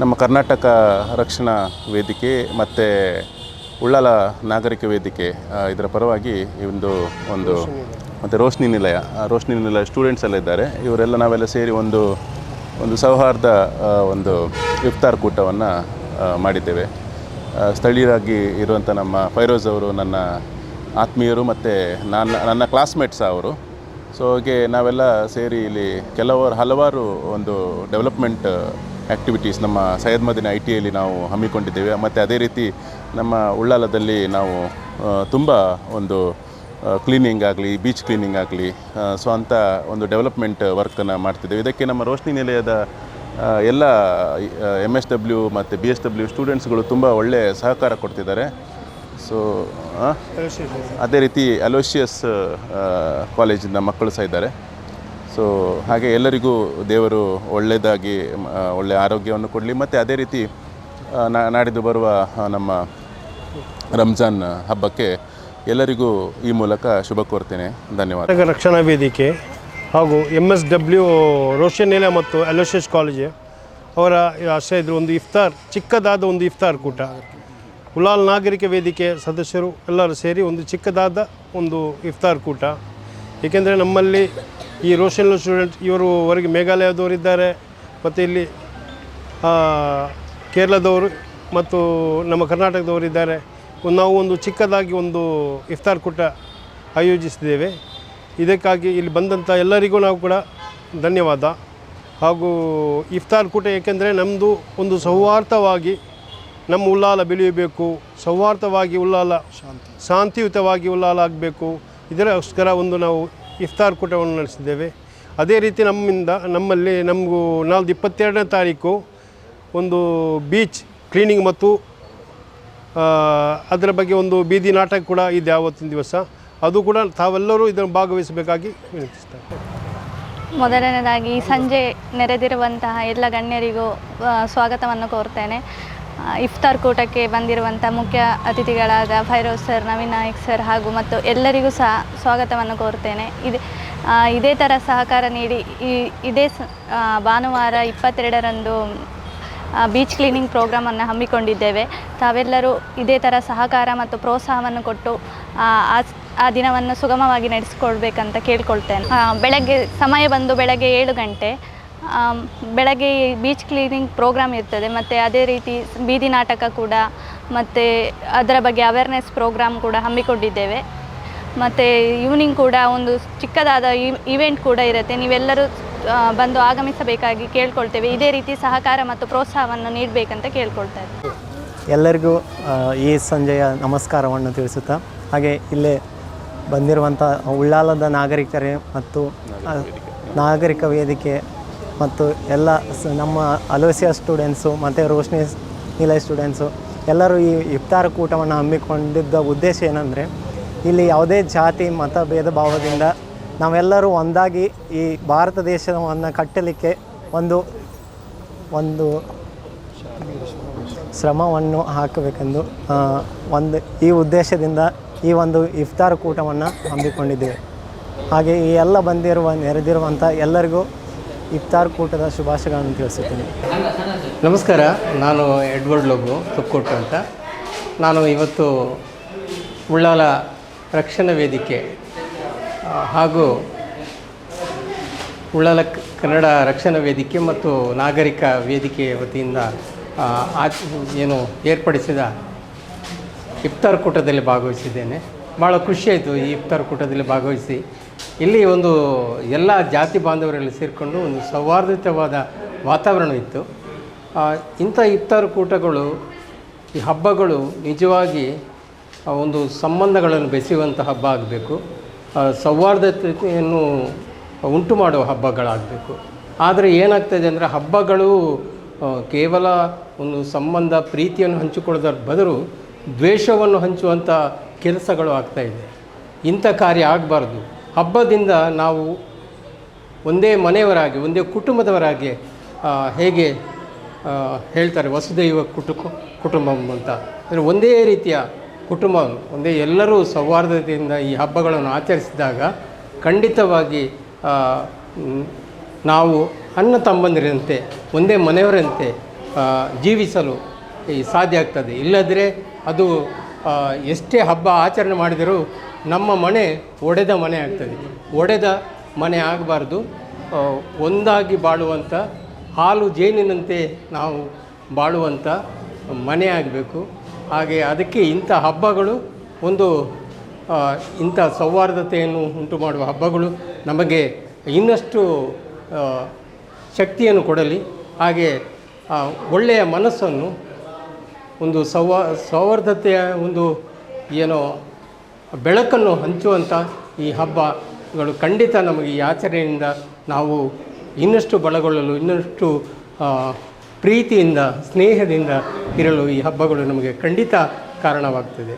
ನಮ್ಮ ಕರ್ನಾಟಕ ರಕ್ಷಣಾ ವೇದಿಕೆ ಮತ್ತು ಉಳ್ಳಾಲ ನಾಗರಿಕ ವೇದಿಕೆ ಇದರ ಪರವಾಗಿ ಈ ಒಂದು ಮತ್ತು ರೋಶ್ನಿ ನಿಲಯ ಸ್ಟೂಡೆಂಟ್ಸ್ ಎಲ್ಲ ಇದ್ದಾರೆ. ಇವರೆಲ್ಲ ನಾವೆಲ್ಲ ಸೇರಿ ಒಂದು ಸೌಹಾರ್ದ ಒಂದು ಇಫ್ತಾರ್ ಕೂಟವನ್ನು ಮಾಡಿದ್ದೇವೆ. ಸ್ಥಳೀಯರಾಗಿ ಇರುವಂಥ ನಮ್ಮ ಫೈರೋಜ್ ಅವರು ನನ್ನ ಆತ್ಮೀಯರು ಮತ್ತು ನನ್ನ ಕ್ಲಾಸ್ಮೇಟ್ಸ್ ಅವರು. ಸೊ ಹಾಗೆ ನಾವೆಲ್ಲ ಸೇರಿ ಇಲ್ಲಿ ಹಲವಾರು ಒಂದು ಡೆವಲಪ್ಮೆಂಟ್ ಆ್ಯಕ್ಟಿವಿಟೀಸ್ ನಮ್ಮ ಸೈಯದ್ ಮದೀನಾ ITಯಲ್ಲಿ ನಾವು ಹಮ್ಮಿಕೊಂಡಿದ್ದೇವೆ. ಮತ್ತು ಅದೇ ರೀತಿ ನಮ್ಮ ಉಳ್ಳಾಲದಲ್ಲಿ ನಾವು ತುಂಬ ಒಂದು ಕ್ಲೀನಿಂಗ್ ಆಗಲಿ, ಬೀಚ್ ಕ್ಲೀನಿಂಗ್ ಆಗಲಿ, ಸೊ ಅಂಥ ಒಂದು ಡೆವಲಪ್ಮೆಂಟ್ ವರ್ಕನ್ನು ಮಾಡ್ತಿದ್ದೇವೆ. ಇದಕ್ಕೆ ನಮ್ಮ ರೋಶ್ನಿ ನಿಲಯದ ಎಲ್ಲ MSW ಮತ್ತು BSW ಸ್ಟೂಡೆಂಟ್ಸ್ಗಳು ತುಂಬ ಒಳ್ಳೆಯ ಸಹಕಾರ ಕೊಡ್ತಿದ್ದಾರೆ. ಸೊ ಅದೇ ರೀತಿ ಅಲೋಷಿಯಸ್ ಕಾಲೇಜಿಂದ ಮಕ್ಕಳು ಸಹ ಇದ್ದಾರೆ. ಸೊ ಹಾಗೆ ಎಲ್ಲರಿಗೂ ದೇವರು ಒಳ್ಳೆಯದಾಗಿ ಒಳ್ಳೆಯ ಆರೋಗ್ಯವನ್ನು ಕೊಡಲಿ. ಮತ್ತು ಅದೇ ರೀತಿ ನಾಡಿದ್ದು ಬರುವ ನಮ್ಮ ರಂಜಾನ್ ಹಬ್ಬಕ್ಕೆ ಎಲ್ಲರಿಗೂ ಈ ಮೂಲಕ ಶುಭ ಕೋರ್ತೇನೆ. ಧನ್ಯವಾದ. ರಕ್ಷಣಾ ವೇದಿಕೆ ಹಾಗೂ MSW ರೋಷನ್ ನಿಲಯ ಮತ್ತು ಅಲೋಷಿಯಸ್ ಕಾಲೇಜ್ ಅವರ ಆಶ್ರಯದಲ್ಲಿ ಒಂದು ಚಿಕ್ಕದಾದ ಒಂದು ಇಫ್ತಾರ್ ಕೂಟ, ಉಳ್ಳಾಲ ನಾಗರಿಕ ವೇದಿಕೆ ಸದಸ್ಯರು ಎಲ್ಲರೂ ಸೇರಿ ಒಂದು ಚಿಕ್ಕದಾದ ಒಂದು ಇಫ್ತಾರ್ ಕೂಟ. ಏಕೆಂದರೆ ನಮ್ಮಲ್ಲಿ ಈ ರೋಷನ್ ಸ್ಟೂಡೆಂಟ್ ಇವರು ಹೊರಗೆ ಮೇಘಾಲಯದವರಿದ್ದಾರೆ, ಮತ್ತು ಇಲ್ಲಿ ಕೇರಳದವರು ಮತ್ತು ನಮ್ಮ ಕರ್ನಾಟಕದವರಿದ್ದಾರೆ. ನಾವು ಒಂದು ಚಿಕ್ಕದಾಗಿ ಒಂದು ಇಫ್ತಾರ್ ಕೂಟ ಆಯೋಜಿಸಿದ್ದೇವೆ. ಇದಕ್ಕಾಗಿ ಇಲ್ಲಿ ಬಂದಂಥ ಎಲ್ಲರಿಗೂ ನಾವು ಕೂಡ ಧನ್ಯವಾದ. ಹಾಗೂ ಇಫ್ತಾರ್ ಕೂಟ ಏಕೆಂದರೆ ನಮ್ಮದು ಒಂದು ಸೌಹಾರ್ದವಾಗಿ ನಮ್ಮ ಉಳ್ಳಾಲ ಬೆಳೆಯಬೇಕು, ಸೌಹಾರ್ದವಾಗಿ ಉಳ್ಳಾಲ ಶಾಂತಿಯುತವಾಗಿ ಉಳ್ಳಾಲ ಆಗಬೇಕು, ಇದಕ್ಕೋಸ್ಕರ ನಾವು ಇಫ್ತಾರ್ ಕೂಟವನ್ನು ನಡೆಸಿದ್ದೇವೆ. ಅದೇ ರೀತಿ ನಮ್ಮಲ್ಲಿ ನಾಲ್ದು 22ನೇ ತಾರೀಕು ಒಂದು ಬೀಚ್ ಕ್ಲೀನಿಂಗ್ ಮತ್ತು ಅದರ ಬಗ್ಗೆ ಒಂದು ಬೀದಿ ನಾಟಕ ಕೂಡ ಇದೆ ಆವತ್ತಿನ ದಿವಸ. ಅದು ಕೂಡ ತಾವೆಲ್ಲರೂ ಇದನ್ನು ಭಾಗವಹಿಸಬೇಕಾಗಿ ವಿನಂತಿಸ್ತಾರೆ. ಮೊದಲನೇದಾಗಿ ಸಂಜೆ ನೆರೆದಿರುವಂತಹ ಎಲ್ಲ ಗಣ್ಯರಿಗೂ ಸ್ವಾಗತವನ್ನು ಕೋರ್ತೇನೆ. ಇಫ್ತಾರ್ ಕೂಟಕ್ಕೆ ಬಂದಿರುವಂಥ ಮುಖ್ಯ ಅತಿಥಿಗಳಾದ ಫೈರೋಜ್ ಸರ್, ನವೀನ್ ನಾಯಕ್ ಸರ್ ಹಾಗೂ ಮತ್ತು ಎಲ್ಲರಿಗೂ ಸಹ ಸ್ವಾಗತವನ್ನು ಕೋರ್ತೇನೆ. ಇದೇ ಥರ ಸಹಕಾರ ನೀಡಿ ಇದೇ ಭಾನುವಾರ 22ರಂದು ಬೀಚ್ ಕ್ಲೀನಿಂಗ್ ಪ್ರೋಗ್ರಾಮನ್ನು ಹಮ್ಮಿಕೊಂಡಿದ್ದೇವೆ. ತಾವೆಲ್ಲರೂ ಇದೇ ಥರ ಸಹಕಾರ ಮತ್ತು ಪ್ರೋತ್ಸಾಹವನ್ನು ಕೊಟ್ಟು ಆ ದಿನವನ್ನು ಸುಗಮವಾಗಿ ನಡೆಸಿಕೊಡ್ಬೇಕಂತ ಕೇಳ್ಕೊಳ್ತೇನೆ. ಬೆಳಗ್ಗೆ 7 ಗಂಟೆ ಬೆಳಗ್ಗೆ ಬೀಚ್ ಕ್ಲೀನಿಂಗ್ ಪ್ರೋಗ್ರಾಮ್ ಇರ್ತದೆ. ಮತ್ತು ಅದೇ ರೀತಿ ಬೀದಿ ನಾಟಕ ಕೂಡ ಮತ್ತು ಅದರ ಬಗ್ಗೆ ಅವೇರ್ನೆಸ್ ಪ್ರೋಗ್ರಾಮ್ ಕೂಡ ಹಮ್ಮಿಕೊಂಡಿದ್ದೇವೆ. ಮತ್ತು ಈವ್ನಿಂಗ್ ಕೂಡ ಒಂದು ಚಿಕ್ಕದಾದ ಇವೆಂಟ್ ಕೂಡ ಇರುತ್ತೆ. ನೀವೆಲ್ಲರೂ ಬಂದು ಆಗಮಿಸಬೇಕಾಗಿ ಕೇಳ್ಕೊಳ್ತೇವೆ. ಇದೇ ರೀತಿ ಸಹಕಾರ ಮತ್ತು ಪ್ರೋತ್ಸಾಹವನ್ನು ನೀಡಬೇಕಂತ ಕೇಳ್ಕೊಳ್ತಾ ಇದ್ದೀವಿ. ಎಲ್ಲರಿಗೂ ಈ ಸಂಜೆಯ ನಮಸ್ಕಾರವನ್ನು ತಿಳಿಸುತ್ತಾ, ಹಾಗೆ ಇಲ್ಲೇ ಬಂದಿರುವಂಥ ಉಳ್ಳಾಲದ ನಾಗರಿಕರೇ ಮತ್ತು ನಾಗರಿಕ ವೇದಿಕೆ ಮತ್ತು ಎಲ್ಲ ನಮ್ಮ ಅಲೋಸಿಯಾ ಸ್ಟೂಡೆಂಟ್ಸು ಮತ್ತು ರೋಶ್ನಿ ನಿಲಯ ಸ್ಟೂಡೆಂಟ್ಸು ಎಲ್ಲರೂ ಈ ಇಫ್ತಾರ್ ಕೂಟವನ್ನು ಹಮ್ಮಿಕೊಂಡಿದ್ದ ಉದ್ದೇಶ ಏನಂದರೆ, ಇಲ್ಲಿ ಯಾವುದೇ ಜಾತಿ ಮತ ಭೇದ ಭಾವದಿಂದ ನಾವೆಲ್ಲರೂ ಒಂದಾಗಿ ಈ ಭಾರತ ದೇಶವನ್ನು ಕಟ್ಟಲಿಕ್ಕೆ ಒಂದು ಶ್ರಮವನ್ನು ಹಾಕಬೇಕೆಂದು ಈ ಉದ್ದೇಶದಿಂದ ಈ ಒಂದು ಇಫ್ತಾರ್ ಕೂಟವನ್ನು ಹಮ್ಮಿಕೊಂಡಿದ್ದೇವೆ. ಹಾಗೆ ಈ ಎಲ್ಲ ನೆರೆದಿರುವಂಥ ಎಲ್ಲರಿಗೂ ಇಫ್ತಾರ್ ಕೂಟದ ಶುಭಾಶಯಗಳನ್ನು ತಿಳಿಸುತ್ತೇನೆ. ನಮಸ್ಕಾರ, ನಾನು ಎಡ್ವರ್ಡ್ ಲೋಬು ತುಕ್ಕೋಟು ಅಂತ. ನಾನು ಇವತ್ತು ಉಳ್ಳಾಲ ರಕ್ಷಣಾ ವೇದಿಕೆ ಹಾಗೂ ಉಳ್ಳಾಲ ಕನ್ನಡ ರಕ್ಷಣಾ ವೇದಿಕೆ ಮತ್ತು ನಾಗರಿಕ ವೇದಿಕೆ ವತಿಯಿಂದ ಏರ್ಪಡಿಸಿದ ಇಫ್ತಾರ್ ಕೂಟದಲ್ಲಿ ಭಾಗವಹಿಸಿದ್ದೇನೆ. ಭಾಳ ಖುಷಿಯಾಯಿತು ಈ ಇಫ್ತಾರ್ ಕೂಟದಲ್ಲಿ ಭಾಗವಹಿಸಿ. ಇಲ್ಲಿ ಒಂದು ಎಲ್ಲ ಜಾತಿ ಬಾಂಧವರಲ್ಲಿ ಸೇರಿಕೊಂಡು ಒಂದು ಸೌಹಾರ್ದಯುತವಾದ ವಾತಾವರಣ ಇತ್ತು. ಇಂಥ ಇಫ್ತಾರ್ ಕೂಟಗಳು, ಈ ಹಬ್ಬಗಳು ನಿಜವಾಗಿ ಒಂದು ಸಂಬಂಧಗಳನ್ನು ಬೆಸೆಯುವಂಥ ಹಬ್ಬ ಆಗಬೇಕು, ಸೌಹಾರ್ದತೆಯನ್ನು ಉಂಟು ಮಾಡುವ ಹಬ್ಬಗಳಾಗಬೇಕು. ಆದರೆ ಏನಾಗ್ತಾಯಿದೆ ಅಂದರೆ, ಹಬ್ಬಗಳು ಕೇವಲ ಒಂದು ಸಂಬಂಧ ಪ್ರೀತಿಯನ್ನು ಹಂಚಿಕೊಳ್ಳೋದ್ರ ಬದಲು ದ್ವೇಷವನ್ನು ಹಂಚುವಂಥ ಕೆಲಸಗಳು ಆಗ್ತಾಯಿದೆ. ಇಂಥ ಕಾರ್ಯ ಆಗಬಾರ್ದು. ಹಬ್ಬದಿಂದ ನಾವು ಒಂದೇ ಮನೆಯವರಾಗಿ, ಒಂದೇ ಕುಟುಂಬದವರಾಗಿ, ಹೇಗೆ ಹೇಳ್ತಾರೆ ವಸುದೈವ ಕುಟುಂಬಂ ಅಂತ, ಅಂದರೆ ಒಂದೇ ರೀತಿಯ ಕುಟುಂಬ, ಒಂದೇ ಎಲ್ಲರೂ ಸೌಹಾರ್ದತೆಯಿಂದ ಈ ಹಬ್ಬಗಳನ್ನು ಆಚರಿಸಿದಾಗ ಖಂಡಿತವಾಗಿ ನಾವು ಅಣ್ಣ ತಮ್ಮಂದಿರಂತೆ, ಒಂದೇ ಮನೆಯವರಂತೆ ಜೀವಿಸಲು ಸಾಧ್ಯ ಆಗ್ತದೆ. ಇಲ್ಲದ್ರೆ ಅದು ಎಷ್ಟೇ ಹಬ್ಬ ಆಚರಣೆ ಮಾಡಿದರೂ ನಮ್ಮ ಮನೆ ಒಡೆದ ಮನೆ ಆಗ್ತದೆ. ಒಡೆದ ಮನೆ ಆಗಬಾರ್ದು, ಒಂದಾಗಿ ಬಾಳುವಂಥ, ಹಾಲು ಜೇನಿನಂತೆ ನಾವು ಬಾಳುವಂಥ ಮನೆ ಆಗಬೇಕು. ಹಾಗೆ ಅದಕ್ಕೆ ಇಂಥ ಹಬ್ಬಗಳು ಒಂದು ಇಂಥ ಸೌಹಾರ್ದತೆಯನ್ನು ಉಂಟು ಮಾಡುವ ಹಬ್ಬಗಳು ನಮಗೆ ಇನ್ನಷ್ಟು ಶಕ್ತಿಯನ್ನು ಕೊಡಲಿ. ಹಾಗೆ ಒಳ್ಳೆಯ ಮನಸ್ಸನ್ನು, ಒಂದು ಸೌಹಾರ್ದತೆಯ ಒಂದು ಏನೋ ಬೆಳಕನ್ನು ಹಂಚುವಂಥ ಈ ಹಬ್ಬಗಳು ಖಂಡಿತ ನಮಗೆ ಈ ಆಚರಣೆಯಿಂದ ನಾವು ಇನ್ನಷ್ಟು ಬಲಗೊಳ್ಳಲು, ಇನ್ನಷ್ಟು ಪ್ರೀತಿಯಿಂದ, ಸ್ನೇಹದಿಂದ ಇರಲು ಈ ಹಬ್ಬಗಳು ನಮಗೆ ಖಂಡಿತ ಕಾರಣವಾಗ್ತದೆ.